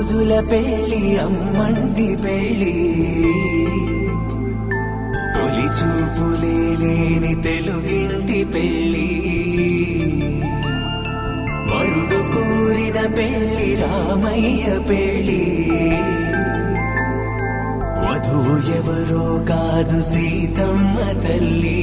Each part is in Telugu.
రోజుల పెళ్లి అమ్మండి పెళ్లి తొలి చూపులే లేని తెలుగింటి పెళ్లి వరుడు కోరిన పెళ్లి రామయ్య పెళ్లి వధువు ఎవరో కాదు సీతమ్మ తల్లి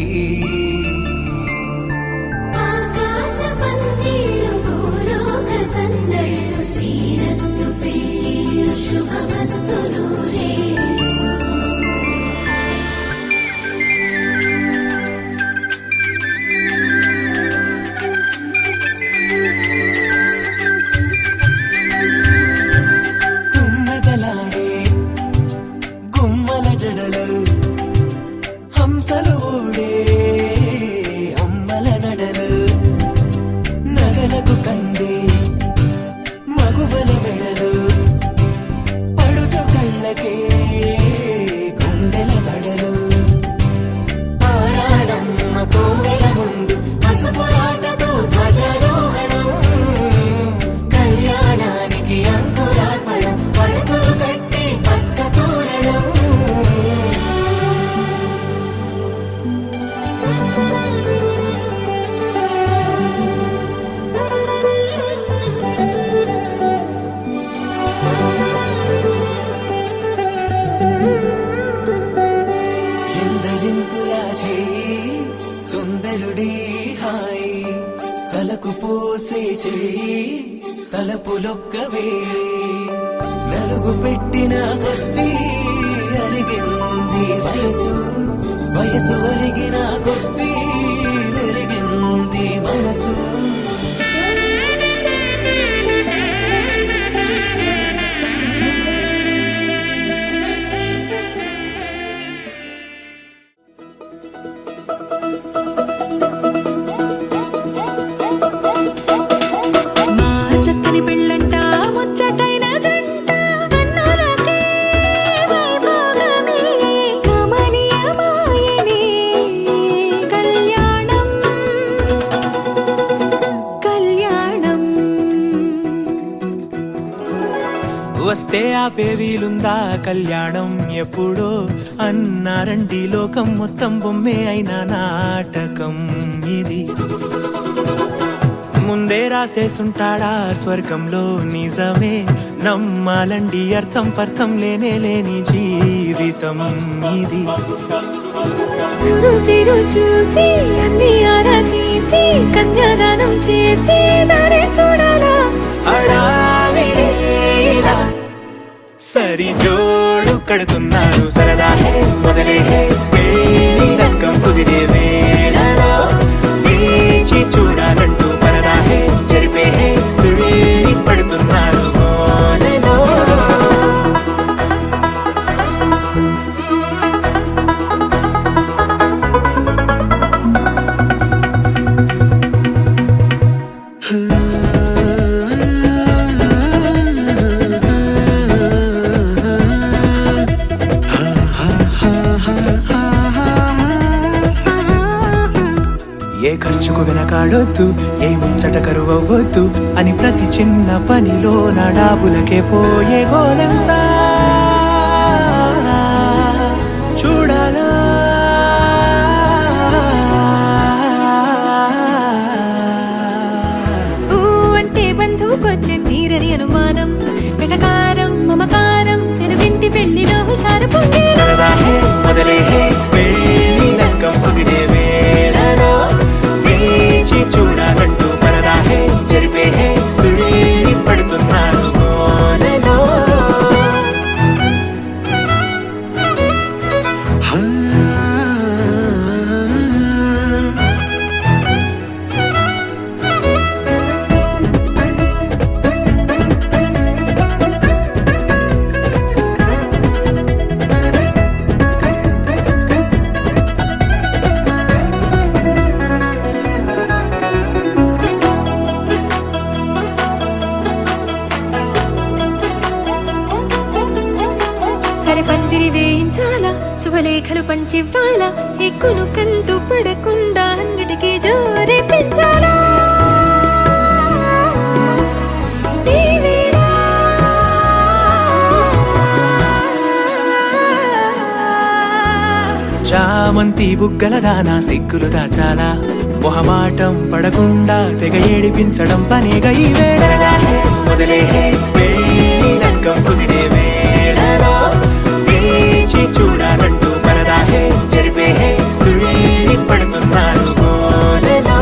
హంసలు ఓడే అమ్మల నడలు నగలకు కందే మగువల వెడలు పడుచు కళ్ళకే గుండెల తడలు ఆరాడమ్మ కోవెల ముందు పసుపురాటతో ధ్వజారోహణం కళ్యాణానికి అంకురార్పణం పడుతులు కట్టి పచ్చ తోరణం ఎందరింతులా చేయి సుందరుడి హాయి తలకు పోసే చేయి తలపులొక్కవే నలుగు పెట్టిన కొద్దీ అరిగింది వయసు వయసు అరిగిన కొద్దీ వెలిగింది మనసు వస్తే ఆపే వీలుందా కళ్యాణం ఎప్పుడో అన్నారండి లోకం మొత్తం బొమ్మే అయిన నాటకం ఇది ముందే రాసేసుంటాడా స్వర్గంలో నిజమే నమ్మాలండి అర్థం పర్థం లేనే లేని జీవితం ఇది చూసి అన్ని ఆరా తీసి కన్యాదానం చేసి దారే చూడాలా సరి జోడు కడుతున్నారు సరదా హే మొదలే హే పెళ్లి రంగం కుదిరే వేళలో వేచి చూడాలంటూ పరదా హే జరిపే హే తుళ్ళి పడుతున్నారు మోనలో ఏ ఖర్చుకు వెనకాడొద్దు ఏ ముచ్చట కరువవ్వొద్దు అని ప్రతి చిన్న పనిలో నా డాబులకే పోయే గోలంతా చూడాలా అంటే బంధువుకొచ్చే తీరని అనుమానం వెటకారం మమకారం తెలుగింటి పెళ్లిలో హుషారు సరదా హే మొదలే హే పెళ్లి రంగం కుదిరే వేళలో వేచి చూడాలంటూ పరదా హే జరిపే హే తుళ్ళి పడుతున్నారు మోనలో పందిరి వేయించాలా శుభలేఖలు పంచివ్వాలా ఎక్కును కంటూ పడకుండా అన్నిటికీ జోరే పెంచాలా చామంతి బుగ్గల దానా సిగ్గులు దాచాలా మొహమాటం పడకుండా తెగ ఏడిపించడం పనిగా ఈ వేళ మొదలే పెళ్ళి రంగం కుదిరే వేళలో వేచి చూడాలంటూ పరదాహే జరిపే తుళ్ళి పడుతున్నాడు గోలలో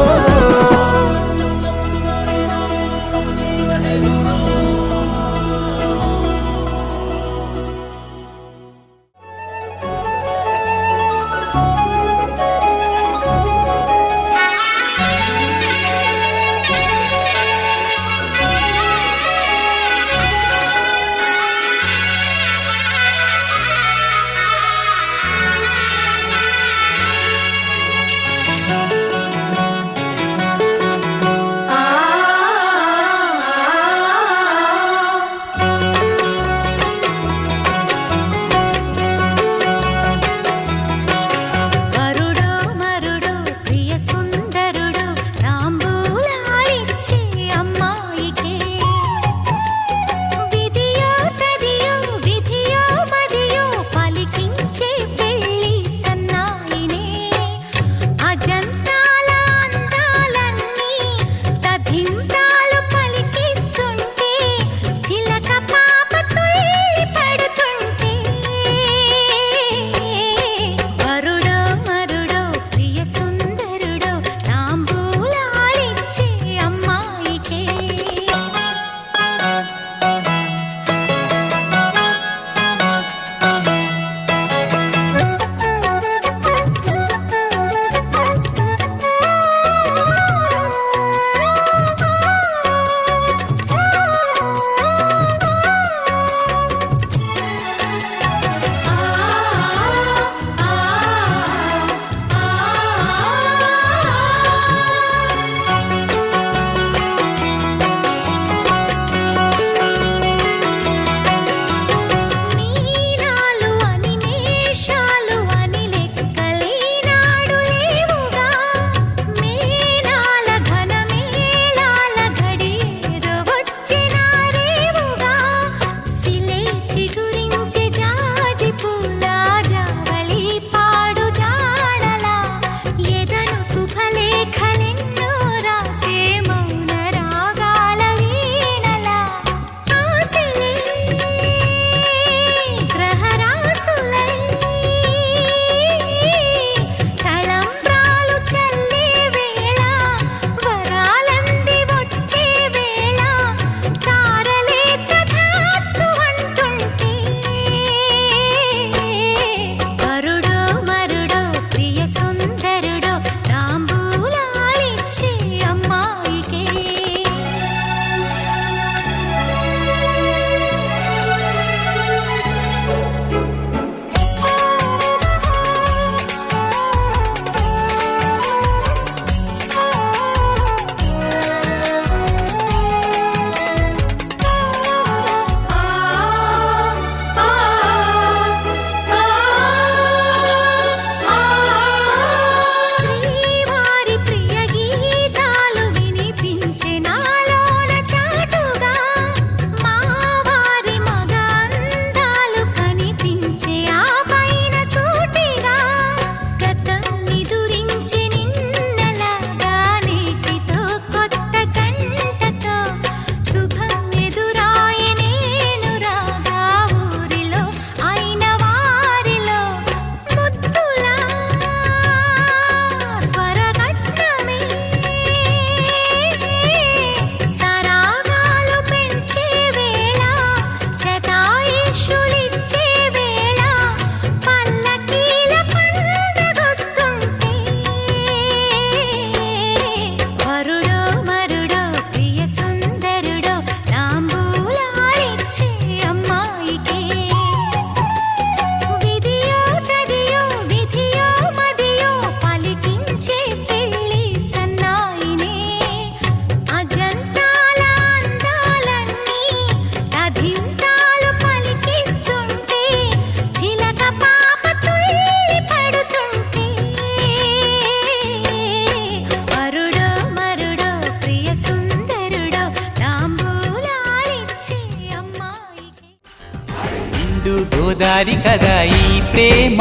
గోదారి కదా ఈ ప్రేమ,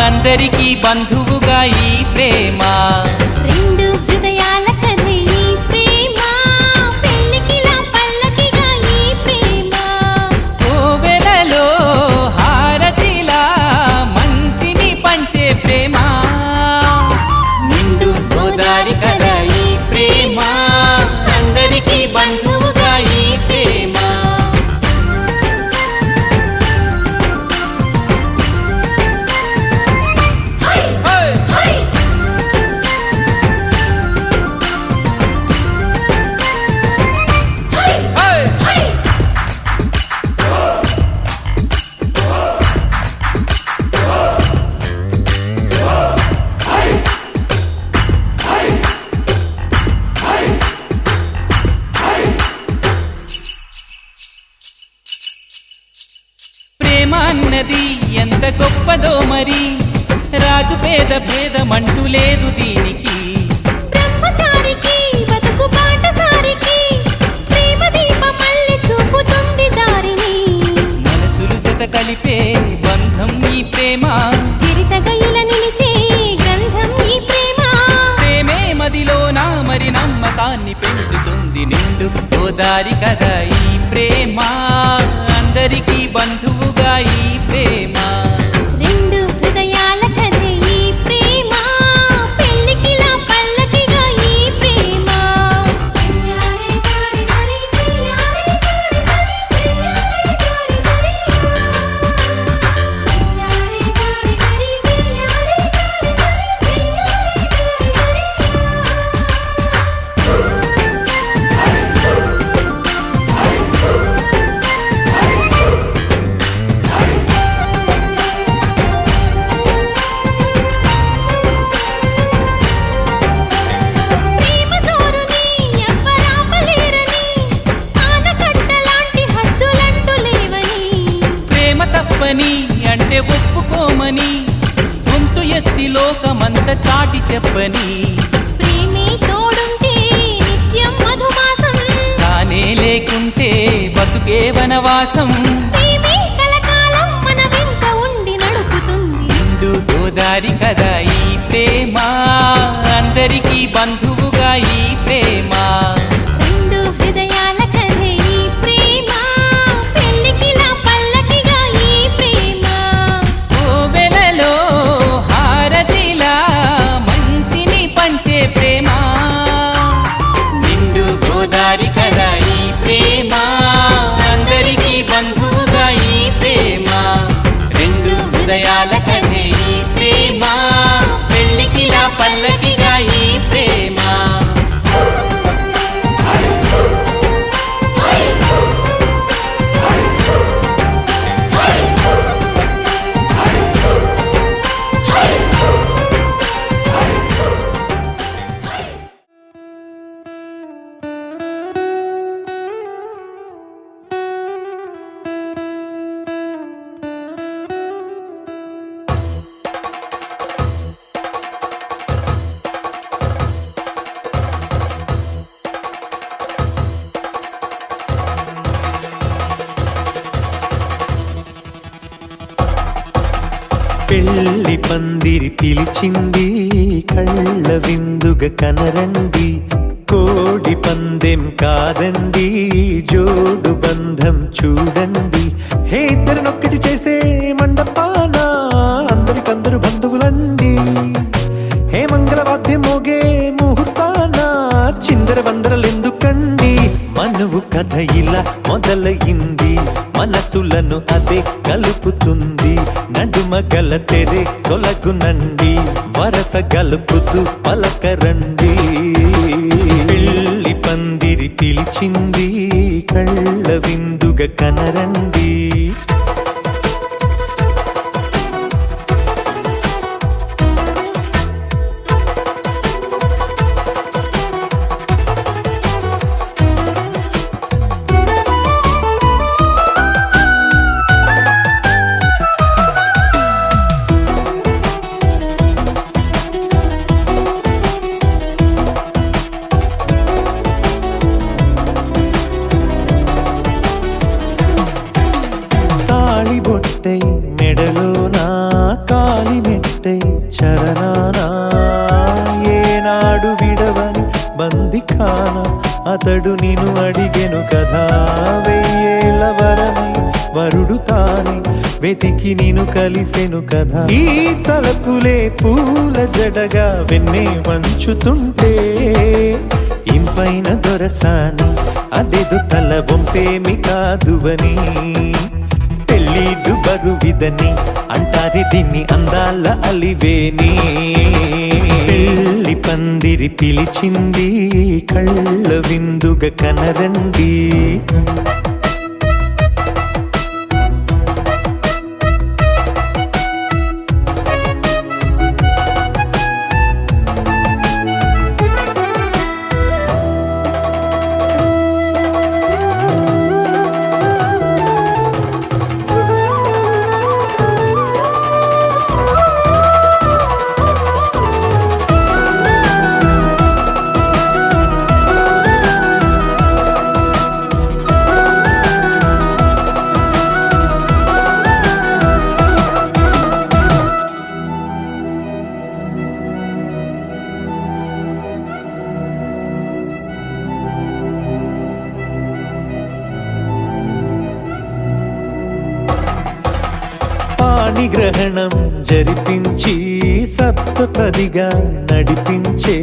అందరికీ బంధువుగా ఈ ప్రేమ. రెండు హృదయాల కథ ఈ ప్రేమ, పెళ్ళికిలా పల్లకిగా ఈ ప్రేమ. కోవెలలో హారతిలా మంచిని పంచే ప్రేమ. నిండు గోదారి కదా ఈ ప్రేమ, అందరికీ బంధువుగా ఈ ప్రేమ. ప్రేమ అన్నది ఎంత గొప్పదో మరి, రాజు పేద భేదమంటూ లేదు దీనికి. బ్రహ్మచారికి బతుకు బాటసారికి, ప్రేమ దీపం మళ్ళీ చూపుతుంది దారిని. మనసులు జత కలిపే బంధం ఈ ప్రేమ, చిరితగైల నిలిచే గంధం ఈ ప్రేమ. ప్రేమే మదిలోన మరి నమ్మకాన్ని పెంచుతుంది. నిండు గోదారి కదా ఈ ప్రేమ, అందరికీ బంధువుగా ఈ ప్రేమ. రెండు హృదయాల కథ ఈ ప్రేమ, పెళ్ళికిలా పల్లకిగా ఈ ప్రేమ. చిన్నారి చారి చారి చిన్నారి చారి చారి చిన్నారి చారి చారి చిన్నారి చారి చారి చిన్నారి ప్రేమ జోరుని ఎవ్వరాపలేరని, ఆనకట్టలాంటి హద్దులంటూ లేవని. ప్రేమ తప్పని అంటే ఒప్పుకోమని, గొంతు ఎత్తి లోకమంత చాటి చెప్పని. ప్రేమే తోడుంటే నిత్యం మధుమాసం, తానే లేకుంటే బతుకే వనవాసం. ప్రేమే కలకాలం మన వెంట ఉండి నడుపుతుంది. నిండు గోదారి కదా ఈ ప్రేమ, అందరికీ బంధువుగా ఈ ప్రేమ. రెండు హృదయాల కథ ఈ ప్రేమ, పెళ్ళికిలా పల్లకిగా ఈ ప్రేమ. కోవెలలో హారతిలా మంచిని పంచే ప్రేమ. నిండు గోదారి కదా ఈ ప్రేమ, అందరికీ బంధువుగా ఈ ప్రేమ. రెండు హృదయాల కథ ఈ ప్రేమ, పెళ్ళికిలా పల్లకిగా ఈ ప్రేమ. పెళ్లి పందిరి పిలిచింది, కళ్ళ విందుగా కనరండి. కోడి పందెం కాదండి, జోడు బంధం చూడండి. హే ఇద్దరినొక్కటి చేసే మండపాన అందరికందరు బంధువులండి. హే మంగళవాద్యం మోగే ముహూర్తాన చిందర వందరలెందుకండి. మనువు కథ ఇలా మొదలయింది, మనసులను అదే కలుపుతుంది. నడుమ గల తెరే తొలగునండి, వరస గలుపుతూ పలకరండి. పెళ్లి పందిరి పిలిచింది, కళ్ళ విందుగా కనరండి. వదనానా ఏనాడు విడవని బందిఖాన అతడు నిన్ను అడిగెను కదా వెయ్యేళ్ళ వరమై వరుడు తానే వెతికి నిన్ను కలిసెను కదా ఈ తలపులే పూల జడగా వెన్నే వంచుతుంటే ఇంపైన దొరసాని అదేదో తల వంపేమి కాదువని పెళ్ళిడు బరువిదని అంటారే దీన్ని అందాల అలివేని పెళ్ళి పందిరి పిలిచింది కళ్ళ విందుగా కనరండి పాణిగ్రహణం జరిపించి సప్తపదిగా నడిపించే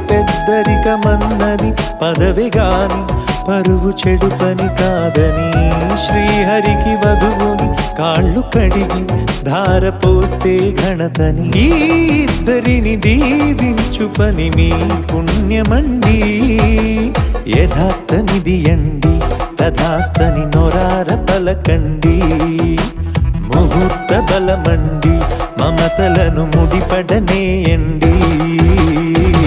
పెద్దరికమన్నది పదవి గాని పరువు చెడు పని కాదని శ్రీహరికి వధువుని కాళ్ళు కడిగి ధార పోస్తే ఘనతని ఈ ఇద్దరిని దీవించు పని మీ పుణ్యమండి యథార్థనిది అండి తథాస్తని నొరార పలకండి ముహూర్త బలమండి మమతలను ముడిపడనేయండి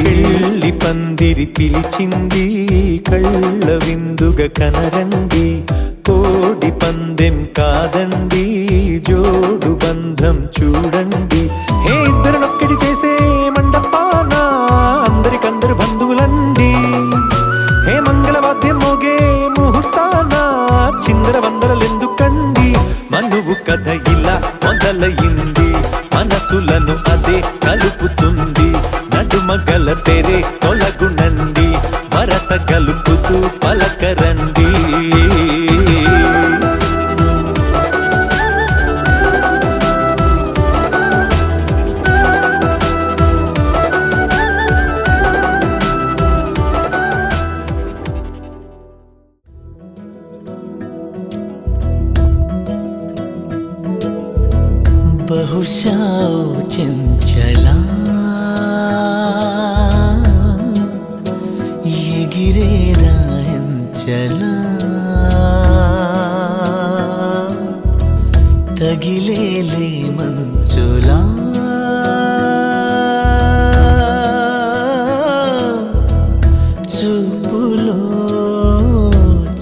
పెళ్ళి పందిరి పిలిచింది కళ్ళ విందుగా కనరండి కోడి పందెం కాదండి జోడు బంధం చూడండి హే ఇద్దరునొక్కడి చేసే మండపాన అందరికందరు బంధువులండి హే మంగళవాద్యం మోగే ముహూర్తాన చిందర వందరలెందుకండి మనువు కథ ఇలా మొదలయింది మనసులను అదే కలుపుతుంది నడుమగల తెరే తొలగునండి వరస కలుపుతూ పలకరండి బహుశా చెంచలా ఎగిరేరా ఎంచలా తగిలేలే మంచులా చూపులో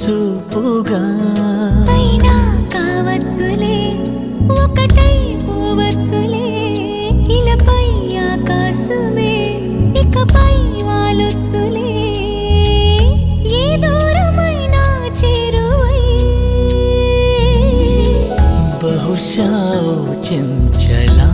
చూపుగా అయినా కావచ్చులే ఒకటై పోవచ్చులే ఇలపై ఆకాశమే ఇకపై వాలొచ్చులే ఏ దూరమైనా చేరువై బహుశా చెంచలా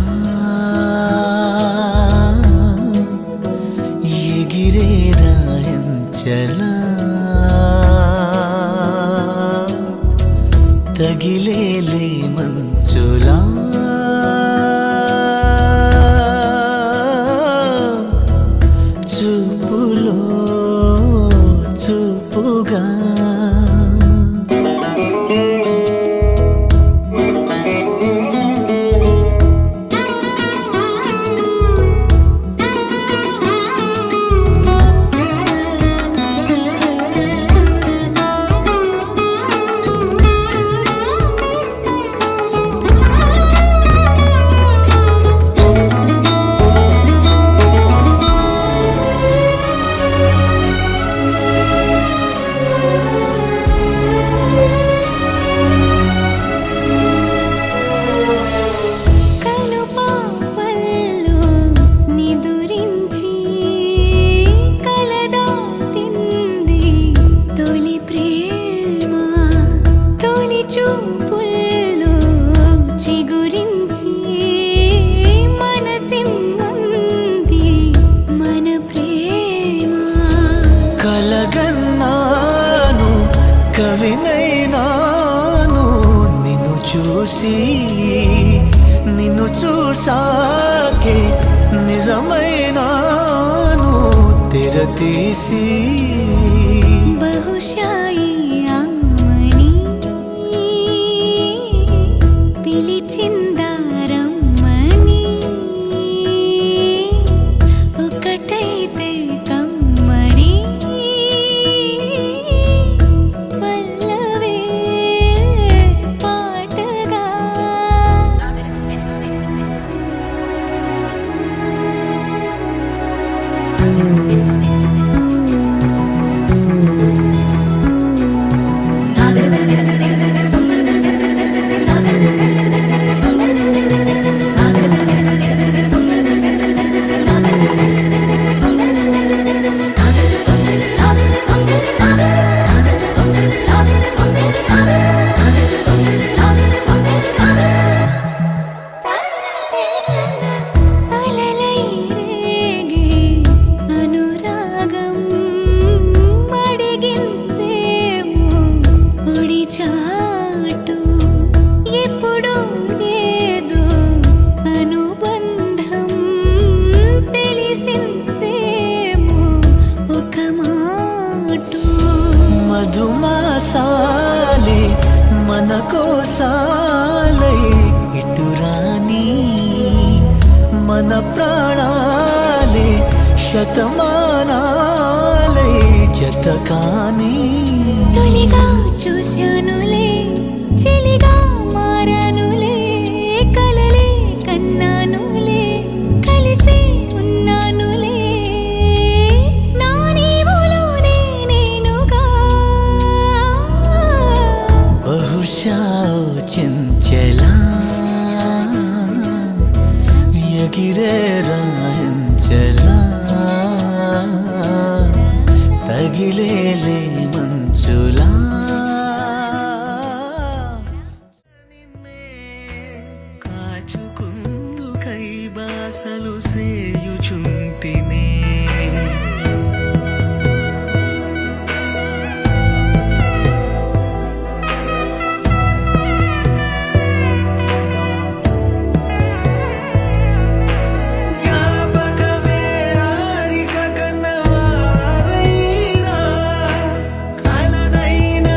కవినైనాను నిన్ను చూసి నిన్ను చూసాకే నిజమైనాను తెరతీసి బహుశా ఈ అమ్మని పిలిచిందా రమ్మని ఒకటైతే కమ్మని పల్లవే పాటగా అలలై రేగే అనురాగం అడిగిందేమో ఒడి చాటు ఎప్పుడు ఏదో అనుబంధం తెలిసిందేమో ఒక మాటు మధుమాసాలే మన కోసాలై ఇటురాని మన ప్రాణాలే శతమానాలై జత కాని తొలిగా చూశానులే చెలిగా మారానులే కలలే కన్నానులే కలిసే ఉన్నానులే నా నీవులోనే నేనుగా బహుశా ఓ చెంచలా ఎగిరే రాయించలా తగిలేలే మంచులా కాచుకుందు కై బాసలు సేయుచుంటినే జ్ఞాపకమే రారిక కన్నవారైనా కలనైన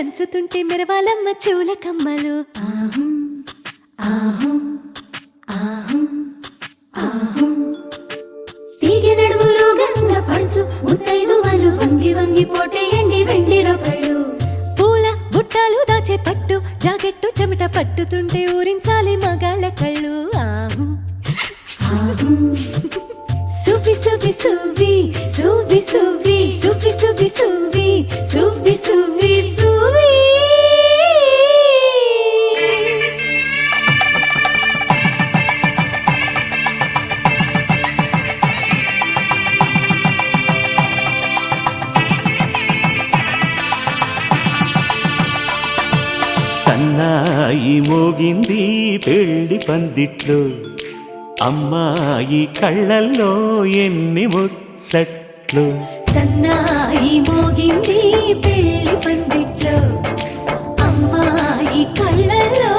దంచుతుంటే మెరవాలమ్మ చెవుల కమ్మలు ఆహుం ఆహుం ఆహుం ఆహుం తీగె నడుములు గంగ పడుచు ముత్తైదువలు వంగి వంగి పోటేయండి వెండి రొకళ్ళు పూల బుట్టాలు దాచే పట్టు జాకెట్టు చెమట పట్టుతుంటే ఊరించాలి మగాళ్ళ కళ్ళు ఆహుం ఆహుం సువి సువి సువి సువి సువి సువి సువి సువి సువి సువి సువి సన్నాయి మోగింది పెళ్లి పందిట్లో అమ్మాయి కళ్ళల్లో ఎన్ని ముచ్చట్లు సన్నాయి మోగింది పెళ్లి పందిట్లో అమ్మాయి కళ్ళల్లో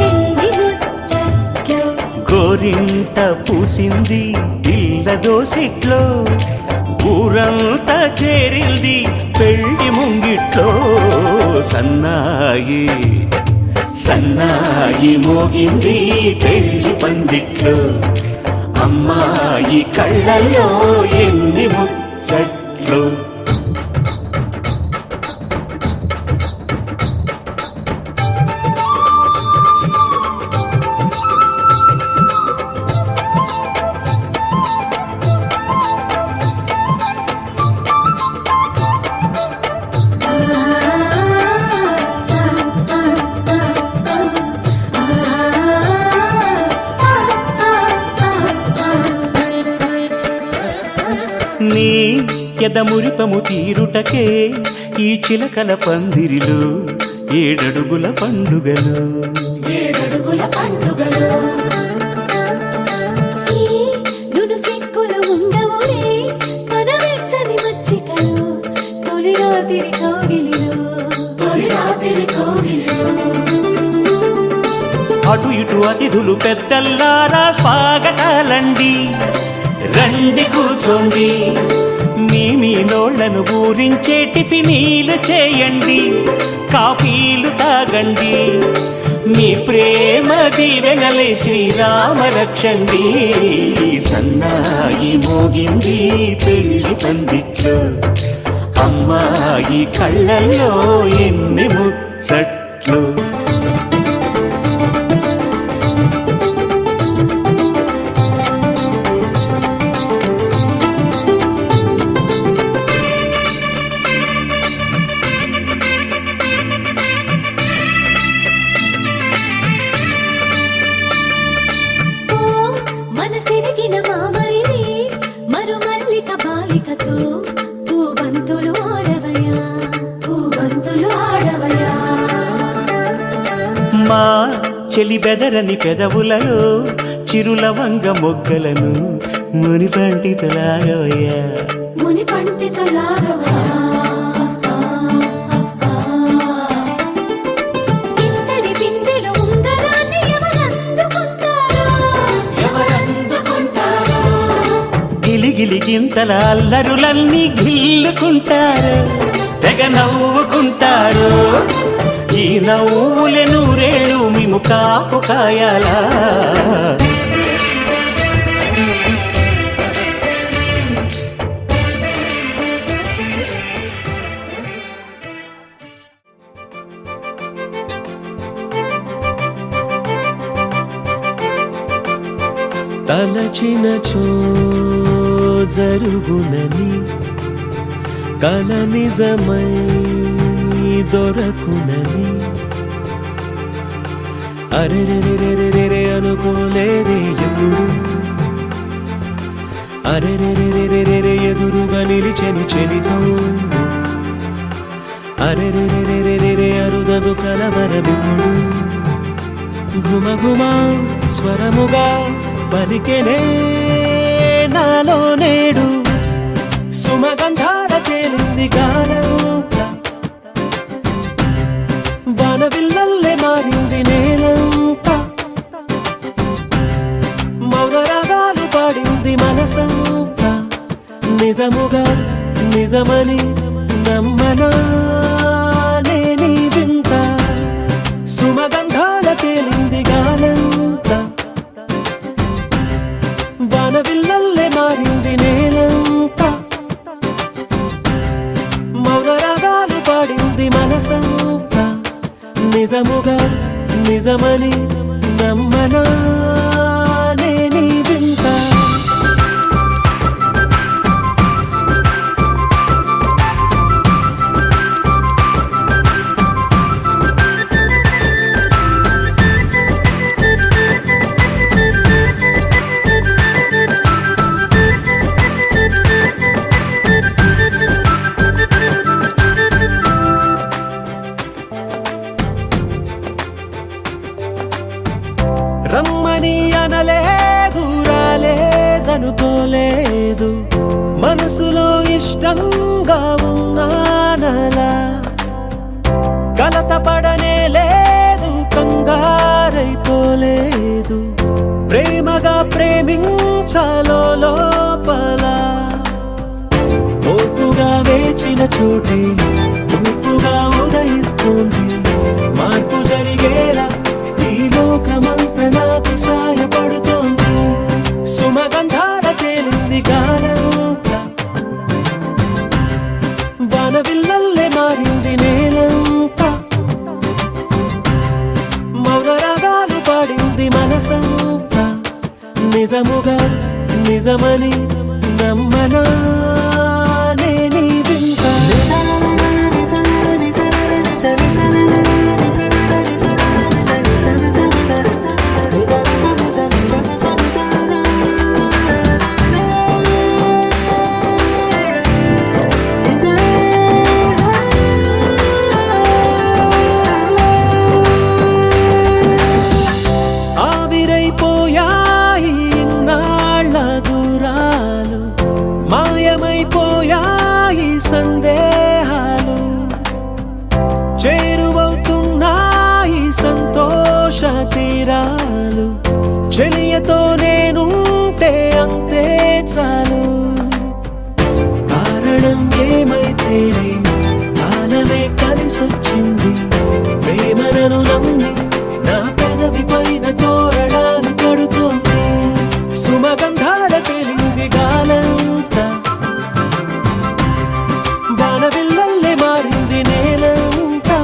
ఎన్ని ముచ్చట్లు గోరింట పూసింది పిల్ల దోసిట్లో ఊరంతా చేరింది పెళ్లి ముంగిట్లో సన్నాయి సన్నాయి మోగింది పెళ్లి పందిట్లో అమ్మాయి కళ్ళల్లో ఎన్ని ముచ్చట్లు నీ ఎదమురిపము తీరుటకే ఈ చిలకల పందిరిలో ఏడడుగుల పండుగలు ఏడడుగుల పండుగలు ఈ నును సిక్కులు ఉండవులే తన వెచ్చని మచ్చికలు తొలి రాత్రి కోగిలిలో అటు ఇటు అతిథులు పెద్దల్లారా స్వాగతాలండి రండి కూర్చోండి మీ నోళ్లను ఊరించే టిఫినీలు చేయండి కాఫీలు తాగండి మీ ప్రేమ దీవెనలే శ్రీరామ రక్షండి సన్నాయి మోగింది పెళ్లి పందిట్లో అమ్మాయి కళ్ళల్లో ఎన్ని ముచ్చట్లు మనసిరిగిన మామరిది మరుమల్లిక బాలికతో పూబంతులు ఆడవయా మా చెలి బెదరని పెదవులలో చిరులవంగ మొగ్గలను మునిపంటితలాగవయ్యా ఇంతటి బిందెలో ఉంగరాన్ని ఎవరందుకుంటారో గిలిగిలి గింతల అల్లరులన్నీ గిల్లుకుంటారు తెగ నవ్వుకుంటారు ఈ నవ్వులే నూరేళ్ళు మేము కాపు కాయాలా తలచినచో జరుగునని కల నిజమై దొరకునని అరెరెరెరెరెరె అనుకోలేదే ఎప్పుడు అరెరెరెరెరెరె ఎదురుగా నిలిచెను చెలితోడు అరెరెరెరెరెరె అరుదగు కలవరమిప్పుడు ఘుమఘుమ స్వరముగా పలికెనే నాలో నేడు సుమగంధాల తేలింది గానం వానవిల్లల్లే మారింది నేలంతా మౌనరాగాలు పాడింది మనసంతా నిజముగా నిజమని నమ్మనా నీ నిజముగా నిజమని నమ్మనా నేనీ వింత రమ్మని అనలేదు రాలేదనుకోలేదు మనసులో ఇష్టంగా ఉన్నానలా కలతపడనే లేదు కంగారైపోలేదు ప్రేమగా ప్రేమించాలో లోపల ఓపుగా వేచిన చోటే తూపుగా ఉదయిస్తుంది మార్పు జరిగేలా ఈ లోకమంతా నాకు సాయపడుతోంది సుమగంధాల తేలింది గానంతా వానవిల్లల్లే మారింది నేలంతా మౌన రాగాలు పాడింది మనసంతా నిజముగా నిజమని నమ్మనా నేనీ వింత ఆవిరైపోయాయి ఇన్నాళ్ళ దూరాలు మాయమైపోయాయి సందేహాలు చేరువవుతున్నాయి సంతోష తీరాలు చెలియతో నేనుంటే అంతే చాలు కారణం ఏమైతేనే కాలమే కలిసొచ్చింది ప్రేమను నమ్మి నా పెదవి పైన తోరణాలు కడుతోంది సుమగంధాల తేలింది గాలంతా వానవిల్లల్లే మారింది నేలంతా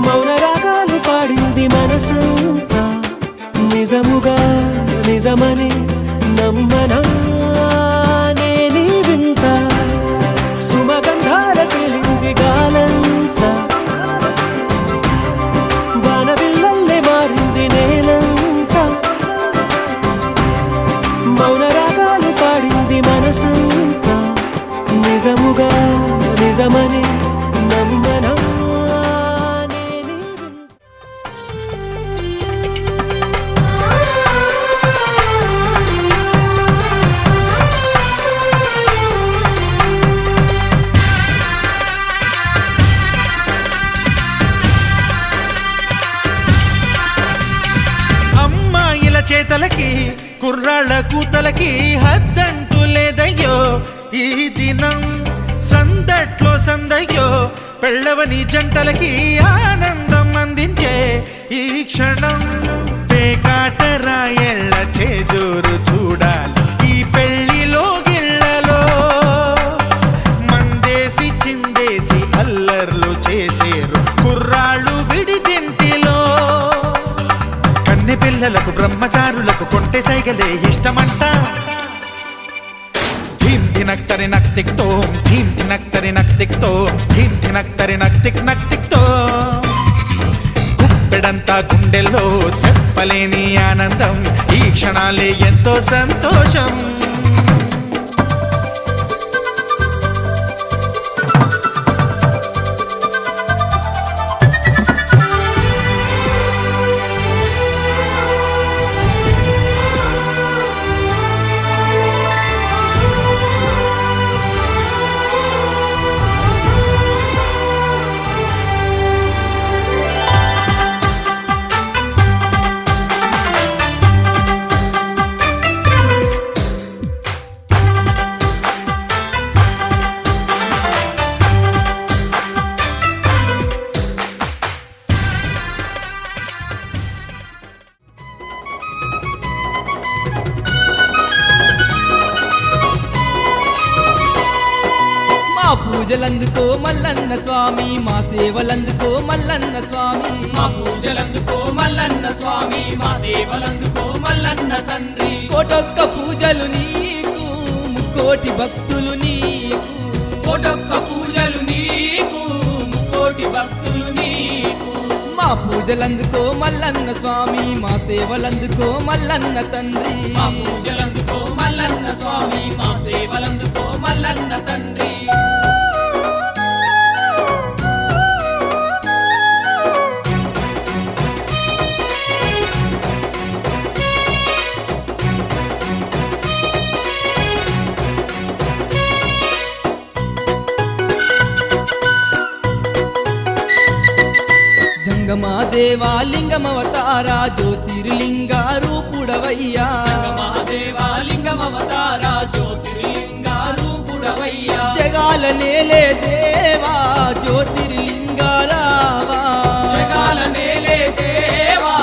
మౌన రాగాలు పాడింది మనసంతా నిజముగా నిజమని నమ్మనా నేనీ వింత సుమగంధాల తేలింది గాలంతా వానవిల్లల్లే మారింది నేలంతా మౌన రాగాలు పాడింది మనసంతా నిజముగా నిజమని నమ్మనా నేనీ వింత అమ్మాయిల చేతలకి కుర్రాళ్ళ కూతలకి హద్దంటూ లేదయ్యో ఈ దినం సందట్లో సందయ్యో పెళ్ళవని జంటలకి ఆనందం అందించే ఈ క్షణం పేకాటరాయళ్ళ చేజోరు చూడాలి ఈ పెళ్లిలో గిళ్ళలో మందేసి చిందేసి అల్లర్లు చేసేరు కుర్రాళ్ళు విడిదింటిలో కన్నె పిల్లలకు బ్రహ్మచారులకు కొంటె సైగలే ఇష్టమంట ధీమ్ ధినక్తరి నక్తిక్తో ధీమ్ ధినక్తరి నక్తిక్తో ధీమ్ ధినక్తరి నక్తిక్ నక్తిక్తో గుప్పెడంతా గుండెల్లో చెప్పలేని ఆనందం ఈ క్షణాలే ఎంతో సంతోషం పూజలందుకో మల్లన్న స్వామి మా సేవలందుకో మల్లన్న స్వామి మా పూజలందుకో మల్లన్న స్వామి మా సేవలందుకో మల్లన్న తండ్రి కోటొక్క పూజలు నీకు ముక్కోటి భక్తులు నీకు కోటొక్క పూజలు నీకు ముక్కోటి భక్తులు నీకు మా పూజలందుకో మల్లన్న స్వామి మా సేవలందుకో మల్లన్న తండ్రి మా పూజలందుకో మల్లన్న స్వామి మా సేవలందుకో మల్లన్న తండ్రి జంగమా దేవా లింగమవతారా జ్యోతిర్లింగ రూపుడవయ్యా మహాదేవా లింగమవతారా జ్యోతిర్లింగ రూపుడవయ్యా జగాల నేలే దేవా జ్యోతిర్లింగ రావా జగాల నేలే దేవా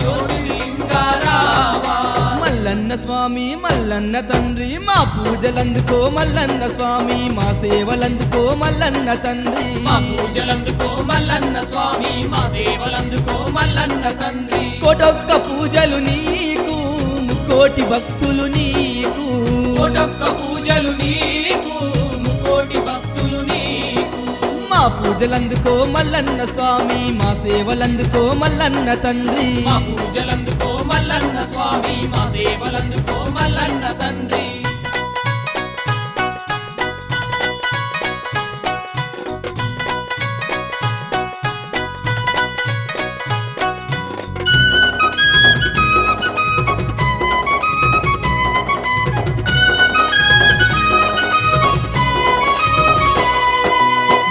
జ్యోతిర్లింగ రావా మల్లన్న స్వామి మల్లన్న తండ్రి మా పూజలందుకో మల్లన్న స్వామి మా సేవలందుకో మల్లన్న తండ్రి మా పూజలందుకో మల్లన్న స్వామి మా సేవలందుకో మల్లన్న తండ్రి కోటొక్క పూజలు నీకు ముక్కోటి భక్తులు నీకు కోటొక్క పూజలు నీకు ముక్కోటి భక్తులు నీకు మా పూజలందుకో మల్లన్న స్వామి మా సేవలందుకో మల్లన్న తండ్రి మా పూజలందుకో మల్లన్న స్వామి మా సేవలందుకో మల్లన్న తండ్రి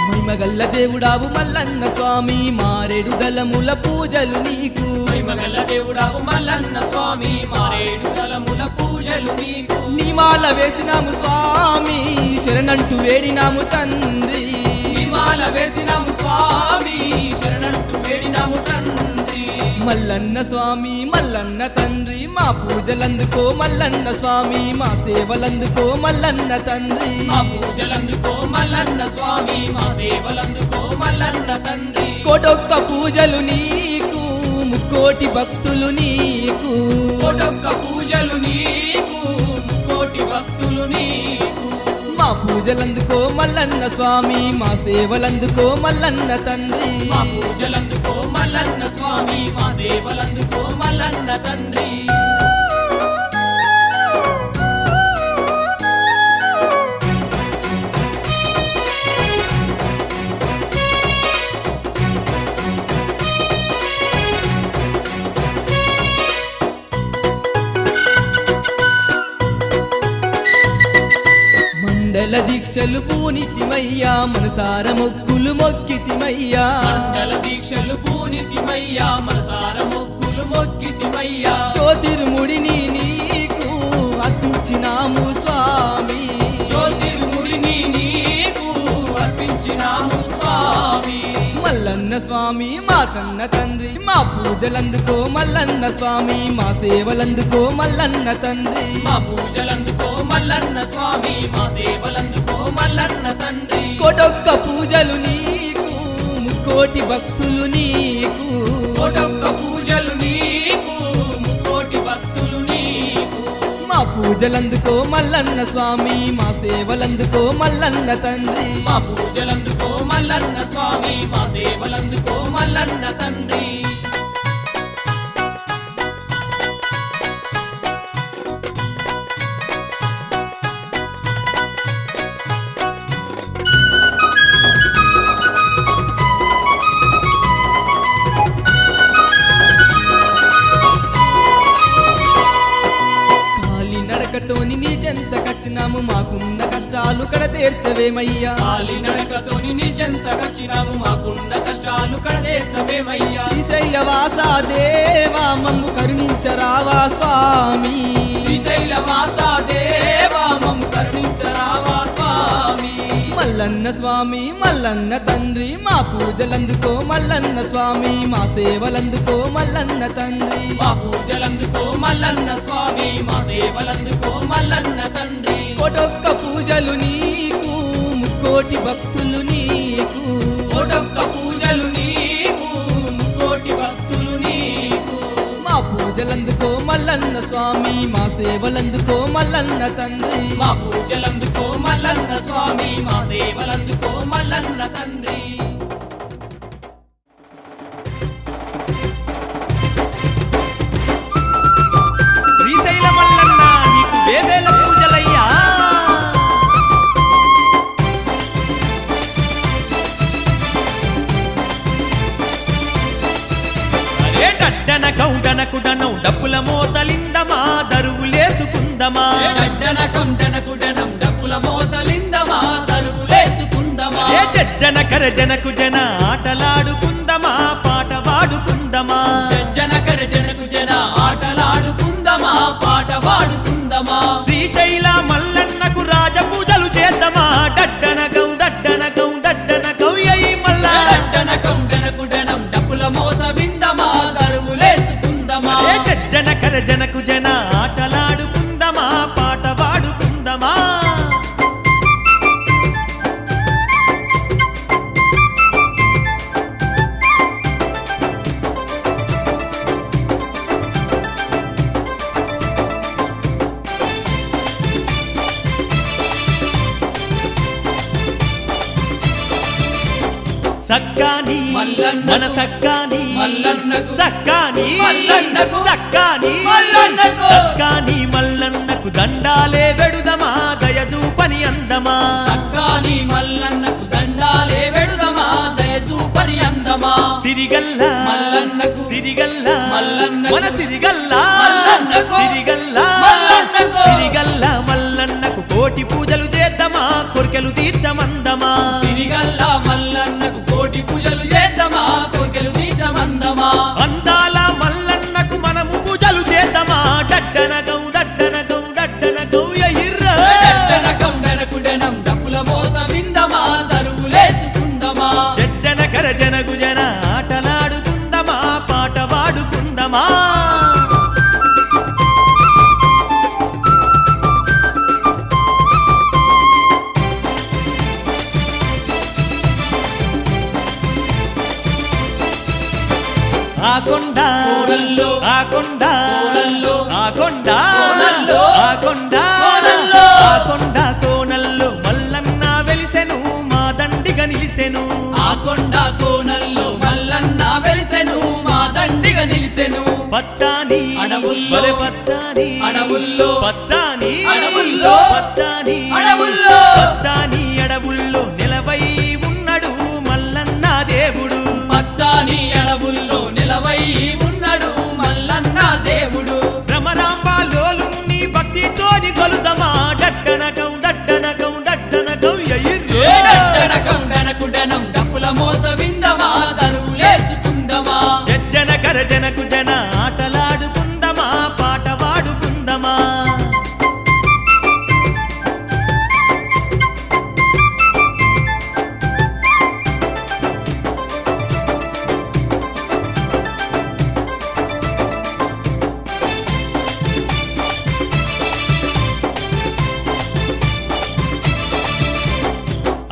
మహిమగల్ల దేవుడావు మల్లన్న స్వామి మారేడు దళముల పూజలు నీకు మహిమగల దేవుడావు మల్లన్న స్వామి మారేడు దళముల పూజలు నీకు నిమాల వేసినాము స్వామి శరణంటూ వేడినాము తండ్రి మాల వేసినాము స్వామి శరణంటూ వేడినాము తండ్రి మల్లన్న స్వామి మల్లన్న తండ్రి మా పూజలందుకో మల్లన్న స్వామి మా సేవలందుకో మల్లన్న తండ్రి మా పూజలందుకో మల్లన్న స్వామి మా సేవలందుకో మల్లన్న తండ్రి కోటొక్క పూజలు నీకు ముక్కోటి భక్తులు నీకు కోటొక్క పూజలు నీకు ముక్కోటి భక్తులు నీకు మా పూజలందుకో మల్లన్న స్వామి మా సేవలందుకో మల్లన్న తండ్రి మా పూజలందుకో మల్లన్న స్వామి మా సేవలందుకో మల్లన్న తండ్రి మండల దీక్షలు పూనితిమయ్యా మనసార మొక్కులు మొక్కితిమయ్యా మండల దీక్షలు పూనితిమయ్యా మనసార మొక్కులు మొక్కితిమయ్యా జ్యోతిర్ముడిని నీకు అర్పించినాము స్వామి జ్యోతిర్ముడిని నీకు అర్పించినాము స్వామి మల్లన్న స్వామి మా కన్న తండ్రి మా పూజలందుకో మల్లన్న స్వామి మా సేవలందుకో మల్లన్న తండ్రి మా పూజలందుకో మల్లన్న స్వామి మా సేవలందుకో మల్లన్న తండ్రి కోటొక్క పూజలు నీకు ముక్కోటి భక్తులు నీకు కోటొక్క పూజలు నీకు ముక్కోటి భక్తులు నీకు మా పూజలందుకో మల్లన్న స్వామి మా సేవలందుకో మల్లన్న తండ్రి మా పూజలందుకో మల్లన్న స్వామి మా సేవలందుకో మల్లన్న తండ్రి కాలి నడకతోని నీ చెంత కచ్చినాము మాకున్న కష్టాలు కడ తీర్చవేమయ్యా నడకతోని నీ చెంతకొచ్చినాము మాకున్న కష్టాలు కడదేశమేమయ్యా శ్రీశైలవాస దేవా మమ్ము కరుణించరావా స్వామి శ్రీశైలవాస దేవా మమ్ము కరుణించరావా స్వామి మల్లన్న స్వామి మల్లన్న తండ్రి మా పూజలందుకో మల్లన్న స్వామి మా సేవలందుకో మల్లన్న తండ్రి మా పూజలందుకో మల్లన్న స్వామి మా సేవలందుకో మల్లన్న తండ్రి కోటొక్క పూజలు నీకు ముక్కో కోటి భక్తులు నీకు కోటొక్క పూజలు నీకు కోటి భక్తులు నీకు మా పూజలందుకో మల్లన్న స్వామి మా సేవలందుకో మల్లన్న తండ్రి మా పూజలందుకో మల్లన్న స్వామి మా సేవలందుకో మల్లన్న తండ్రి శ్రీశైల మల్లన్న నీకు వేవేల పూజలయ్యా అరే డడ్డన కౌడనకుడనం డప్పుల మోతలిందమా దరువులేసుకుందమా డడ్డన కంటనకుడనం డప్పుల మోతలిందమా తరువులేసుకుందమా ఏ జజ్జన కరజనకు జన ఆటలాడుకుందమా పాట పాడుకుందమా జనకర జనకు జన ఆటలాడుకుందమా పాట పాడుకుందమా శ్రీశైల మల్లన్నకు రాజ పూజలు చేద్దామా డడ్డన కౌ యై మల్ల డడ్డన కంటనకుడనం డప్పుల మోత విందమా తరువులేసుకుందమా ఏ జజ్జన కరజనకు జన ఆటలాడుకుందమా పాట పాడుకుందమా సక్కాని మల్లన్నకు మన సక్కాని మల్లన్నకు సక్కాని మల్లన్నకు సక్కాని మల్లన్నకు సక్కాని మల్లన్నకు దండాలే వెడుదమా దయజూపని అందమా సక్కాని మల్లన్నకు దండాలే వెడుదమా దయచూపని అందమా సిరిగల్ల మల్లన్నకు సిరిగల్ల మల్లన్నకు మన సిరిగల్ల మల్లన్నకు సిరిగల్ల మల్లన్నకు సిరిగల్ల మల్లన్నకు కోటి పూజలు చేద్దామా కోరికలు తీర్చమందమా సిరిగల్ల మల్లన్నకు కోటి పూజలు చేద్దామా కోరికలు తీర్చమందమా అందాల మల్లన్నకు మనము పూజలు చేద్దామా డడ్డన గౌ ఎయిర్రా డనకం డనకుడనం డప్పుల మోత విందమా తరువులేసుకుందమా జజ్జన కరజన గుజన ఆటలాడుకుందమా పాట పాడుకుందమా ఆ కొండ కోనల్లో ఆ కొండ కోనల్లో ఆ కొండ కోనల్లో ఆ కొండ కోనల్లో ఆ కొండ కోనల్లో మల్లన్న వెలిసెను మా దండిగా నిలిసెను ఆ కొండ కోనల్లో మల్లన్న వెలిసెను మా దండిగా నిలిసెను పచ్చాని అడవుల్లో వలె పచ్చాని అడవుల్లో పచ్చాని అడవుల్లో పచ్చాని అడవుల్లో పచ్చాని అడవుల్లో నిలవై ఉన్నాడు మల్లన్న దేవుడు పచ్చాని అడవుల్లో నిలవై ఉన్నాడు మల్లన్న దేవుడు భ్రమరాంబాలోలుని భక్తితోని కొలుదమా డడ్డన గౌ ఎయిర్రు డనకం డనకుడనం డప్పుల మోత విందమా తరువులేసుకుందమా జజ్జన కరజనకు జన ఆటలాడుకుందమా పాట పాడుకుందమా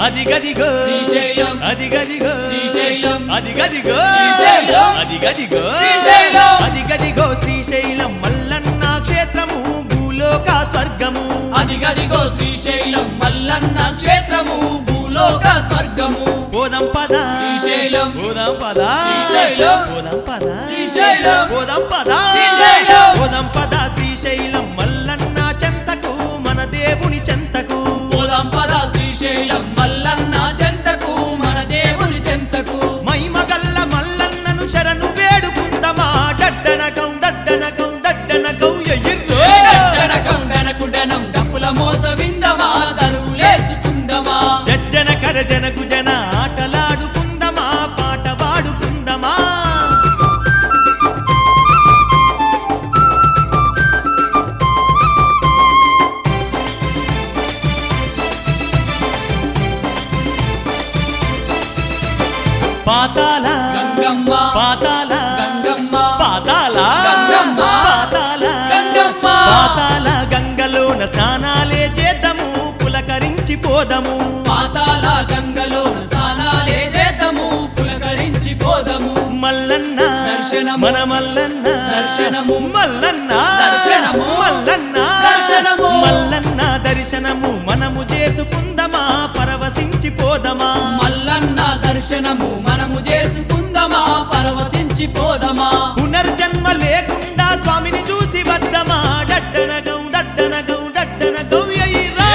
అదిగదిగో శ్రీశైలం అదిగదిగో శ్రీశైలం అదిగదిగో శ్రీశైలం అదిగదిగో శ్రీశైలం అదిగదిగో శ్రీశైలం మల్లన్న క్షేత్రము భూలోక స్వర్గము అదిగదిగో శ్రీశైలం మల్లన్న క్షేత్రము భూలోక స్వర్గము పోదాం పద శ్రీశైలం పోదాం పద శ్రీశైలం పోదాం పద శ్రీశైలం పోదాం పద శ్రీశైలం పోదాం పద శ్రీశైలం మల్లన్న చెంతకు మన దేవుని చెంతకు పోదాం పద శ్రీశైలం మల్లన్న చెంతకు మన దేవుని చెంతకు మైమగల్ల మల్లన్నను శరణు వేడుకుందమా డడ్డన గౌ ఎయిర్రు డనకం డనకుడనం డప్పుల మోత విందమా తరువులేసుకుందమా జజ్జన కరజనకు జన ఆటలాడుకుందమా పాట పాడుకుందమా పాతాల గంగమ్మ పాతాల గంగమ్మ పాతాల గంగమ్మ పాతాల గంగమ్మ పాతాల గంగలోన స్నానాలే చేద్దాము పులకరించి పోదము పాత పాతాల గంగలో స్నానాలే చేద్దాము పులకరించి పోదము మల్లన్న దర్శనము. మన మల్లన్న దర్శనము. మల్లన్న దర్శనము. మల్లన్న దర్శనము. మల్లన్న దర్శనము మనము చేసుకుందమా పరవశించి పోదమా మల్లన్న దర్శనము మనము చేసుకుందమా పరవశించి పోదమా పునర్జన్మ లేకుండా స్వామిని చూసి వద్దమా డడ్డనగం డడ్డనగం డడ్డనగం ఎయ్యిరా.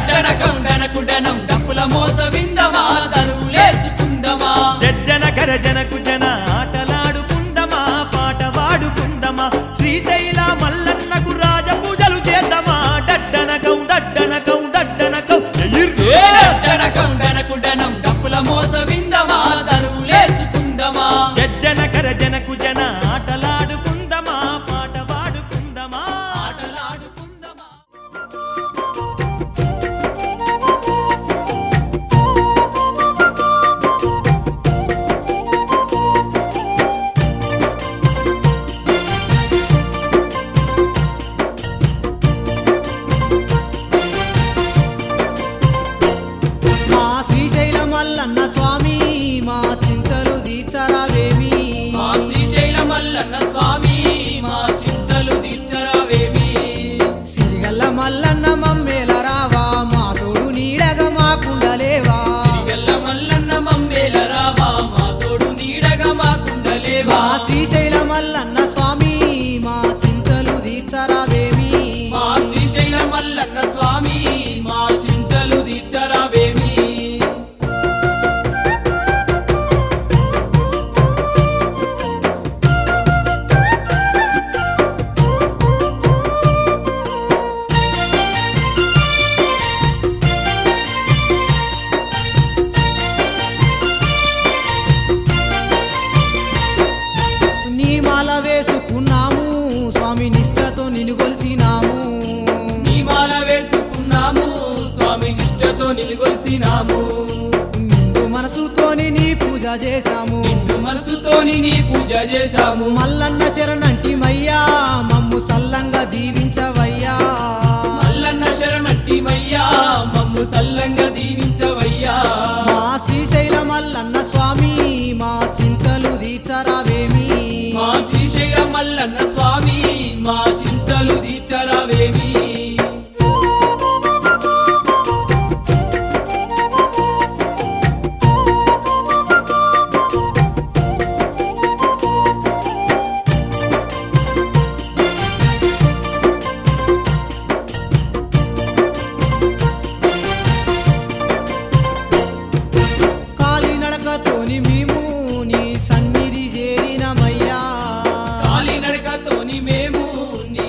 డనకం డనకుడనం డప్పుల మోత విందమా దరువులేసుకుందమా జజ్జన గరజనకు జన ఆటలాడుకుందమా పాట వాడుకుందమా శ్రీశైల మల్లన్నకు రాజ పూజలు చేద్దామా డడ్డనగం డడ్డనగం డడ్డనగం ఎయ్యిర్రా. డనకం డనకుడనం డప్పుల మోత విందమా దరువులేసుకుందమా జజ్జన గరజనకు జన ఆటలాడుకుందమా పాట వాడుకుందమా ఆటలాడుకుందమా మా శ్రీశైల మల్లన్న స్వామి మా చింతలు తీర్చరావేమి మా శ్రీశైల మల్లన్న స్వామి మా చింతలు తీర్చరావేమి సిరిగల్ల మల్లన్న మమ్మేల రావా మా తోడు నీడగా మాకుండలేవా సిరిగల్ల మల్లన్న మమ్మేల రావా మా తోడు నీడగా మాకుండలేవా మా శ్రీశైల మల్లన్న స్వామి మా చింతలు తీర్చరావేమి మా శ్రీశైల మల్లన్న స్వామి మా చింతలు తీర్చరావేమి నీ మాల వేసుకున్నాము స్వామి నిష్ఠతో నిన్ను కొలిసినాము నీ మాల వేసుకున్నాము స్వామి నిష్ఠతో నిలుగొలిసినాము నిండు మనసుతోని నీ పూజ చేశాము నిండు మనసుతోని నీ పూజ చేశాము మల్లన్న చరణంటి మయ్యా మమ్ము సల్లంగా దీవించవయ్యా మల్లన్న శరణట్టి మయ్యా మమ్ము సల్లంగా దీవించవయ్యా మా శ్రీశైల మల్లన్న స్వామి మా చింతలు తీర్చరావేమి మా శ్రీశైల మల్లన్న స్వామి మా చింతలు తీర్చరావేమి కాలినడకతోని మేము నీ సన్నిధి చేరినమయ్యా కాలినడకతోని మేము నీ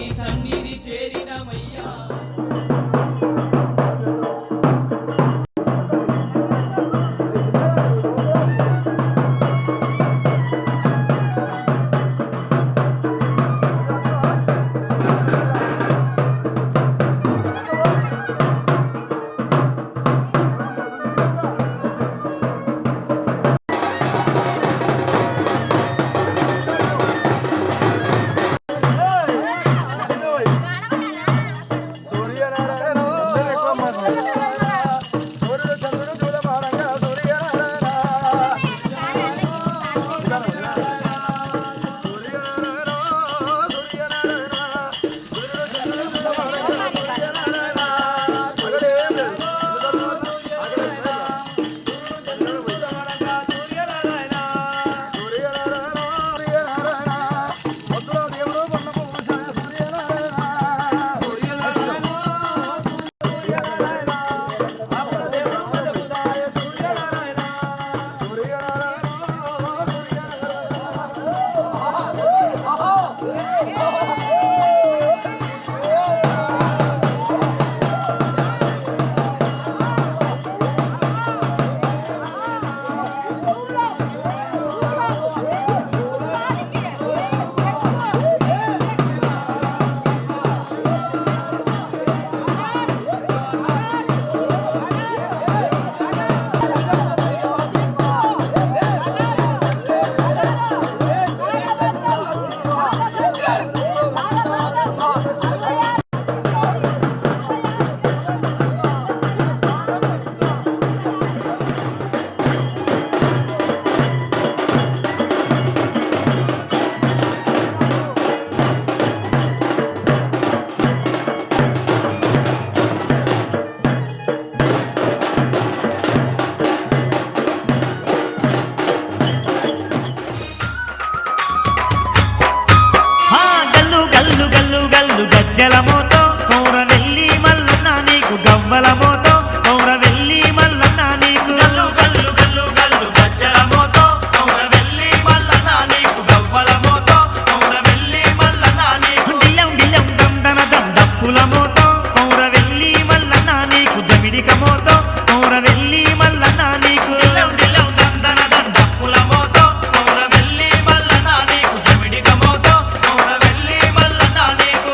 గజ్జల మోతో కౌరవెల్లి మల్లన్న నీకు గవ్వల మోతో కౌరవెల్లి మల్లన్న నీకు గల్లు గల్లు గల్లు గల్లు గజ్జల మోతో కౌరవెల్లి మల్లన్న నీకు గవ్వల మోతో కౌరవెల్లి మల్లన్న నీకు డిలం డిలం దందన దండప్పుల మోతో కౌరవెల్లి మల్లన్న నీకు జమిడిక మోతో కౌరవెల్లి మల్లన్న నీకు డిలం డిలం దందన దండప్పుల మోతో కౌరవెల్లి మల్లన్న నీకు జమిడిక మోతో కౌరవెల్లి మల్లన్న నీకు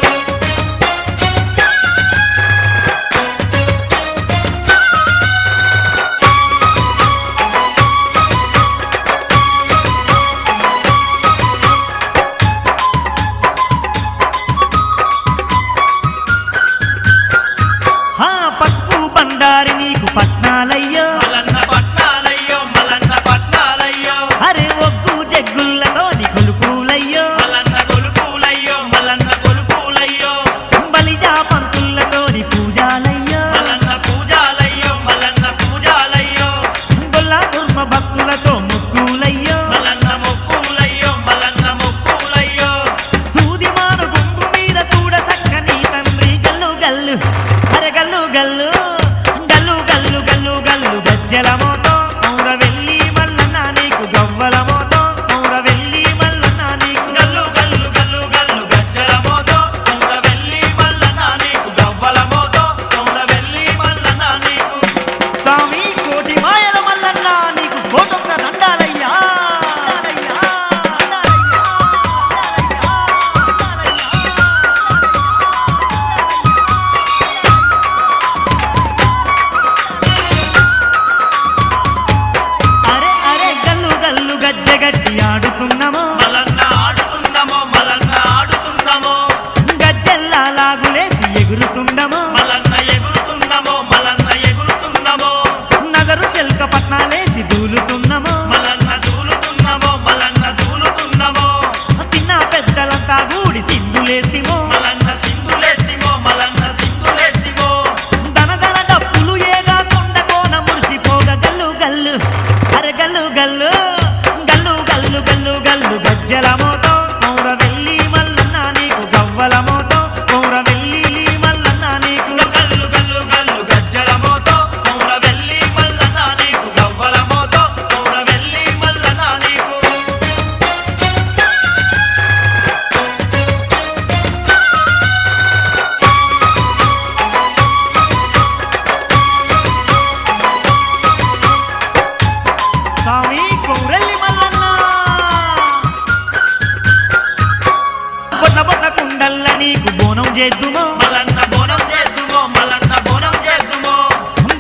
హా పసుపు బండారి నీకు పట్నాలయ్యో మల్లన్న పట్నాలయ్యో మల్లన్న పట్నాలయ్యో అరే ఒగ్గు జగ్గుల్లతోని కొలుపులయ్యో మల్లన్న కొలుపులయ్యో మల్లన్న కొలుపులయ్యో బలిజా పంతుల్లతోని పూజాలయ్యో మల్లన్న పూజాలయ్యో మల్లన్న పూజాలయ్యో గొల్లా కుర్మ భక్తులతో ముక్కులయ్యో మల్లన్న మొక్కులయ్యో మల్లన్న మొక్కులయ్యో సూది మాను గుంపు మీద చూడ చక్కని తండ్రి గల్లు గల్లు అరే గల్లు గల్లు గల్లు గల్లు గల్లు గల్లు గజ్జల మోతో కౌరవెల్లి మల్లన్న నీకు గవ్వల మోతో కౌరవెల్లి మల్లన్న నీకు గల్లు గల్లు గల్లు గల్లు గజ్జల మోతో కౌరవెల్లి మల్లన్న నీకు గవ్వల మోతో కౌరవెల్లి మల్లన్న నీకు స్వామి కోటి మాయల మల్లన్న నీకు కోటొక్క దండాలయ్యా అరే అరే గల్లు గల్లు గజ్జగట్టి ఆడుతున్నామో మల్లన్న ఆడుతున్నామో మల్లన్న ఆడుతున్నామో గజ్జెల్లా లాగులేసి ఎగురుతుండమో మల్లన్న ఎగురుతున్నామో మల్లన్న ఎగురుతున్నామో నగరు చెల్క పట్నాలేసి దూలుతున్నమో మల్లన్న దూలుతున్నామో మల్లన్న దూలుతున్నామో చిన్న పెద్దలంతా కూడి సింధులేసిమో మల్లన్న సింధులేసిమో మల్లన్న సింధులేసిమో దన దన డప్పులు ఏగా కొండ కోన మురిసిపోగా గల్లు గల్లు అరే గల్లు గల్లు గల్లు గల్లు గల్లు గల్లు గజ్జల మోతో కౌరవెల్లి మల్లన్న నీకు గవ్వల మోతో కౌరవెల్లి మల్లన్న నీకు గల్లు గల్లు గల్లు గజ్జల మోతో కౌరవెల్లి మల్లన్న నీకు గవ్వల మోతో కౌరవెల్లి మల్లన్న నీకు స్వామి కౌరెల్లి మల్లన్న బొట్ల బొట్ల కుండల్ల నీకు బోనం చేద్దుమో మల్లన్న బోనం చేద్దుమో మల్లన్న బోనం చేద్దుమో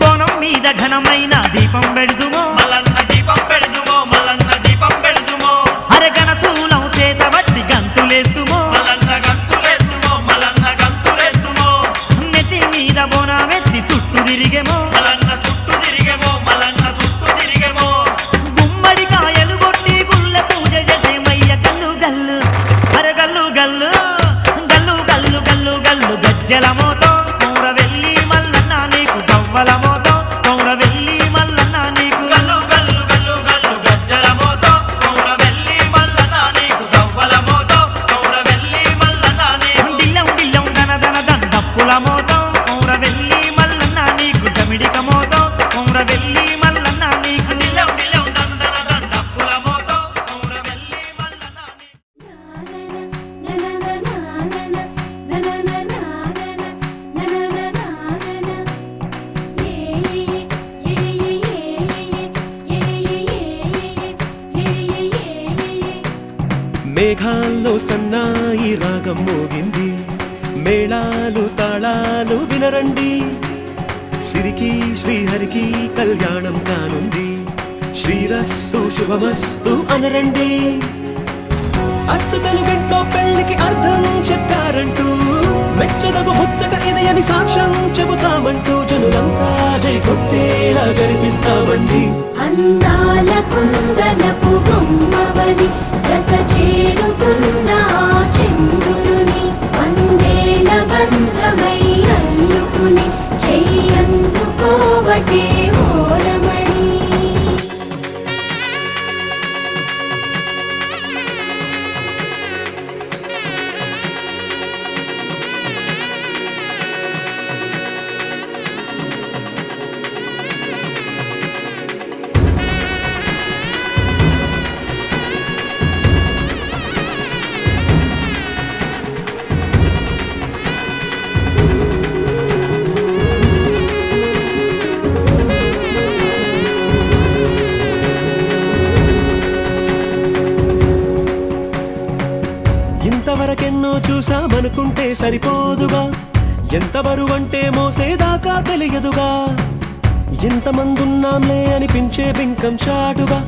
బోనం మీద ఘనమైన దీపం పెడుదుమో మల్లన్న దీపం పెడుదుమో మల్లన్న దీపం పెడుదుమో అరగన శూలం చేత బట్టి గంతులేద్దుమో మల్లన్న గంతులేద్దుమో మల్లన్న గంతులేద్దుమో నెత్తి మీద బోనమెత్తి చుట్టూ తిరిగేమో మల్లన్న చుట్టూ తిరిగేమో మల్లన్న చుట్టూ తిరిగేమో గుమ్మడి కాయలు కొట్టి గుళ్ళ పూజ చేసేమయ్య గల్లు గల్లు అరే గల్లు గల్లు గల్లు గల్లు గల్లు గల్లు గజ్జల మోతో కౌరవెల్లి మల్లన్న నీకు గవ్వల మోతో కౌరవెల్లి మల్లన్న నీకు గల్లు గల్లు గల్లు గల్లు గజ్జల మోతో కౌరవెల్లి మల్లన్న నీకు గవ్వల మోతో కౌరవెల్లి మల్లన్న నీకు డిల్లం డిల్లం దన దన దండప్పుల మోతో కౌరవెల్లి మల్లన్న నీకు జమిడిక మోతో కౌరవెల్లి మల్లన్న నీకు నిలం నిలం దందన దండప్పుల మోతో కౌరవెల్లి మల్లన్న నీకు మేఘాల్లో సన్నాయి రాగం మోగింది, మేళాలు తాళాలు వినరండి, సిరికి శ్రీహరికి కళ్యాణం కానుంది, శ్రీరస్తు శుభమస్తు అనరండి. అచ్చతలు గంటో పెళ్లికి అర్థం చెప్పారంటూ, మెచ్చదగు ముచ్చట ఇది అని సాక్ష్యం చెబుతామంటూ, జనులంతా జై కొట్టేలా జరిపిస్తామండి. అందాల కుందనపు బొమ్మవని జత చేరుకున్న ఆ చంద్రుని వందేల బంధమై అల్లుకుని చెయ్యందుకోవటే ఓరమణి. మనకెన్నో చూసామనుకుంటే సరిపోదుగా, ఎంత బరువంటే మోసేదాకా తెలియదుగా, ఎంతమందున్నాంలే అనిపించే బింకం చాటుగా.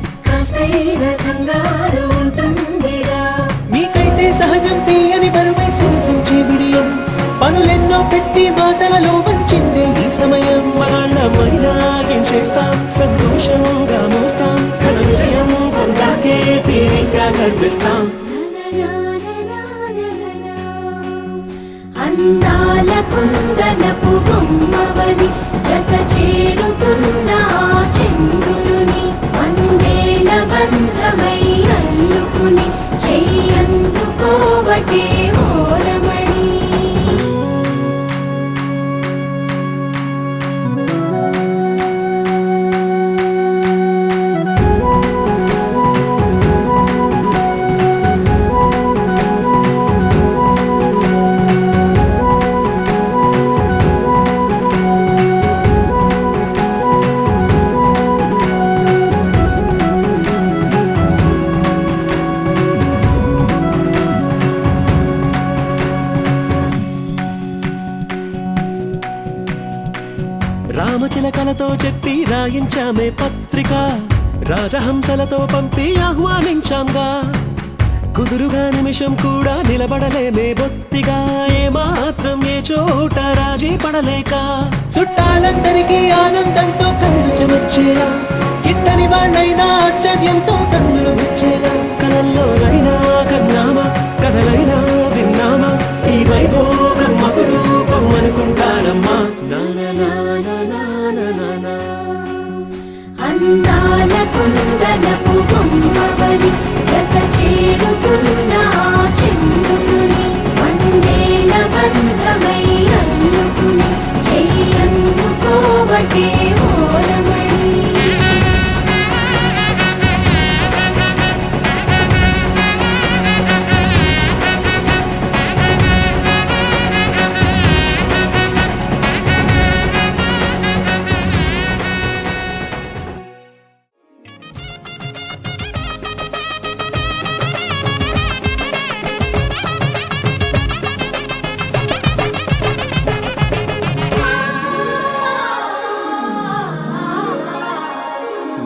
మీకైతే సహజం తీయని బరువై సిరిసించే బిడియం, పనులెన్నో పెట్టి మాటలలో వంచిందే ఈ సమయం. వాళ్ళమైనా ఏం చేస్తాం, సంతోషంగా మోస్తాం, ఘన విజయం పొందాకే తీరిగ్గా కనిపిస్తాం. అందాల కుందనపు బొమ్మవని జత చేరుతున్న ఆ చంద్రుని వందేల బంధమై అల్లుకుని చెయ్యందుకోవటే ఓరమణి. రామచిలకలతో చెప్పి రాయించామే పత్రిక, రాజహంసలతో పంపి ఆహ్వానించాంగా, కుదురుగా నిమిషం కూడా నిలబడలేమే బొత్తిగా, ఏమాత్రం ఏ చోట రాజీ పడలేక, చుట్టాలందరికీ ఆనందంతో కళ్ళు చెమర్చేలా, గిట్టని వాళ్ళైనా ఆశ్చర్యంతో కన్నులు వచ్చేలా, కలల్లోనైనా కన్నామా కథలైనా విన్నామా, ఈ వైభోగం అపురూపం అనుకుంటానమ్మా. అందాల కుందనపు బొమ్మవని జత చేరుతున్న ఆ చంద్రుని వందేల బంధమై అల్లుకుని చెయ్యందుకోవటే ఓరమణి.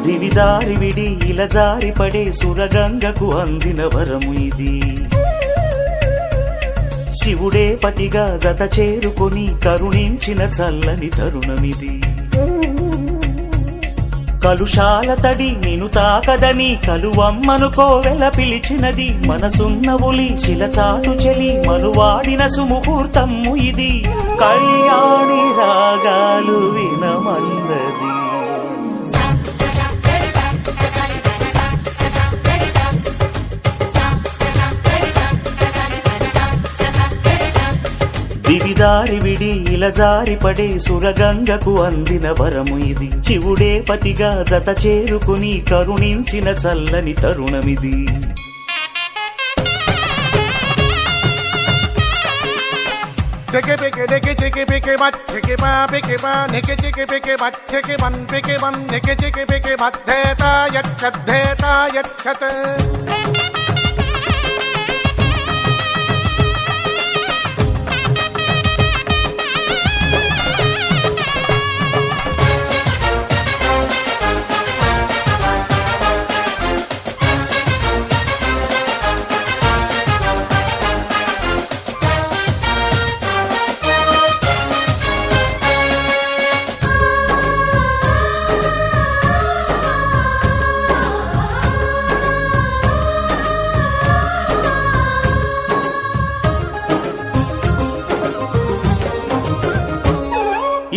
దివిదారి విడి ఇలా జారి పడే సురగంగకు అందిన వరము ఇది, శివుడే పతిగా జత చేరుకొని కరుణించిన చల్లని తరుణమిది. కలుషాల తడి నిను తాకదని కలువమ్మను కోవెల పిలిచినది, మనసున్న ఉలి శిలచాటు చెలి మనువాడిన సుముహూర్తము ఇది, కళ్యాణి రాగాలు వినమన్నది. దివిదారి విడి ఇలా జారి పడే సురగంగకు అందిన వరము ఇది, శివుడే పతిగా జత చేరుకుని కరుణించిన చల్లని తరుణమిది. Chicky picky nicky chicky picky butt chicky ba picky ba nicky chicky picky butt chicky bun nicky chicky picky butt dheta yachat.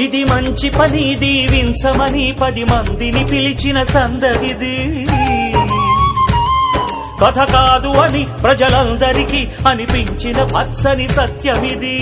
ఇది మంచి పని దీవించమని 10 మందిని పిలిచిన సందడిది, కథ కాదు అని ప్రజలందరికీ అనిపించిన పచ్చని సత్యమిది.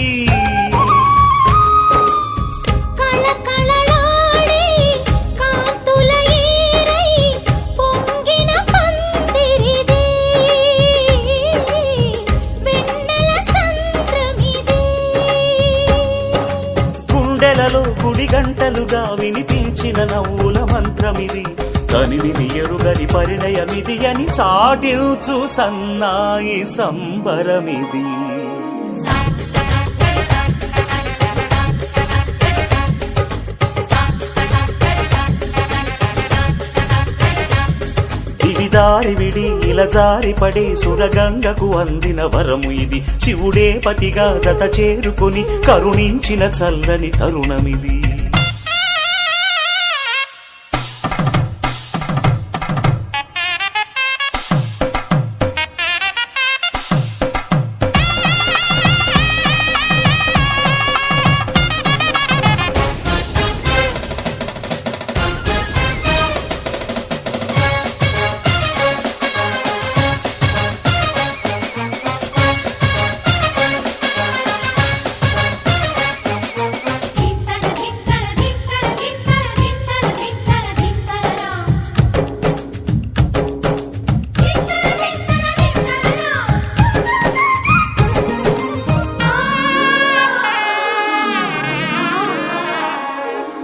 గుండెలలో గుడి గంటలుగా వినిపించిన నవ్వుల మంత్రమిది, తని విని ఎరుగని పరిణయమిది అని చాటిల్చు సన్నాయి సంబరమిది. ఇది దారి విడి ఇలా జారి పడే సురగంగకు అందిన వరము ఇది. శివుడే పతిగా దత చేరుకుని కరుణించిన చల్లని తరుణమిది.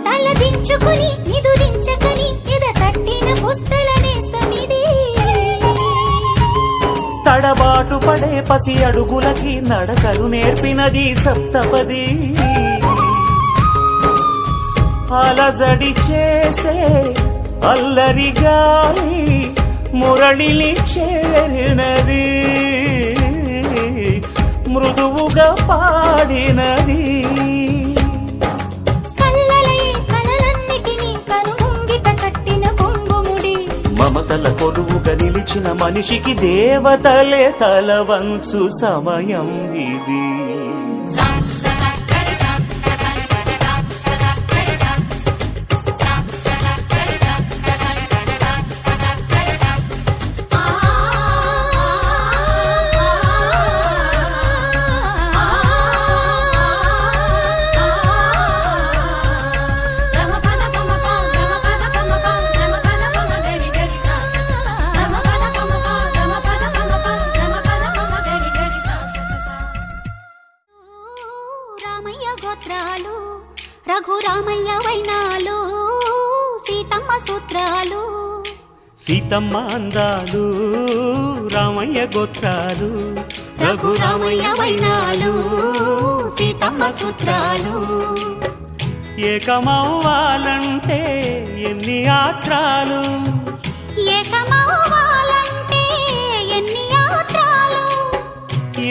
తలదించుకుని నిదురించకని ఎద తట్టిన పుస్తలనేస్తమిది. తడబాటు పడే పసి అడుగులకి నడకలు నేర్పినది సప్తపది. అలజడి చేసే అల్లరి గాలి మురళిని చేరినది. మృదువుగా పాడినది. మమతల కొలువుగా నిలిచిన మనిషికి దేవతలే తల వంచు సమయం ఇది. రామయ్య గోత్రాలు రఘురామయ్య వైనాలు సీతమ్మ సూత్రాలు. సీతమ్మ అందాలు రామయ్య గోత్రాలు రఘురామయ్య వైనాలు సీతమ్మ సూత్రాలు. ఏకమవ్వాలంటే ఎన్ని యాత్రాలు. ఏకమవ్వాలంటే ఎన్ని యాత్రాలు.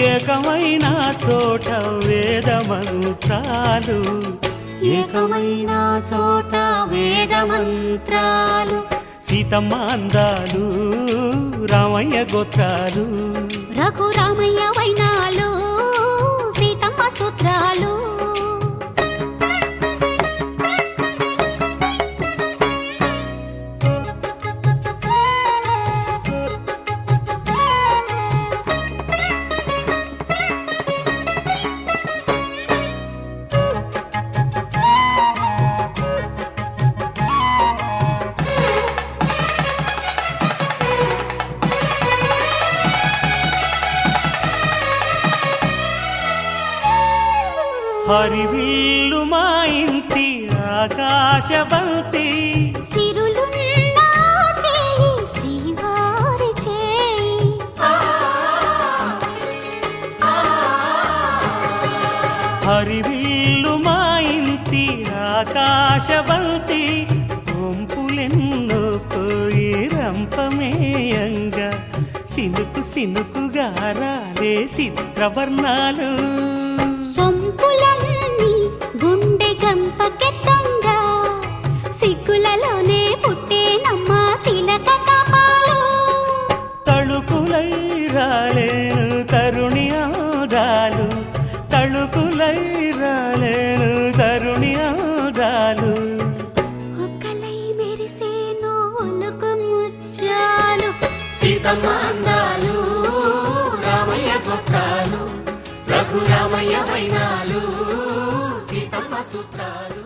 ఏకమైన చోట వేద మంత్రాలు. ఏకమైన చోట వేద మంత్రాలు. సీతమ్మ అందాలు రామయ్య గోత్రాలు రఘురామయ్య వైనాలు సీతమ్మ సూత్రాలు. హరివిల్లు మా ఇంటి ఆకాశబంతి. సిరులున్న చేయి శ్రీవారి చేయి. హరివిల్లు మా ఇంటి ఆకాశబంతి. ఒంపులెన్నో పోయి రంపమేయంగా సినుకు సినుకుగా రాలే చిత్రవర్ణాలు. సొంపులన్నీ గుండె గంపకెత్తంగా సిగ్గులలోనే పుట్టేనమ్మ శిలక తాపాలు. తళుకులై రాలేను తరుణి ఆదాలు. తళుకులై రాలేను తరుణి ఆదాలు. ఒక్కలై మెరిసేనో ఒలుకు ముచ్చాలు. సీతమ్మ అందాలు రామయ్య గోత్రాలు రఘురామయ్య వైనాలు సీతమ్మ సూత్రాలు.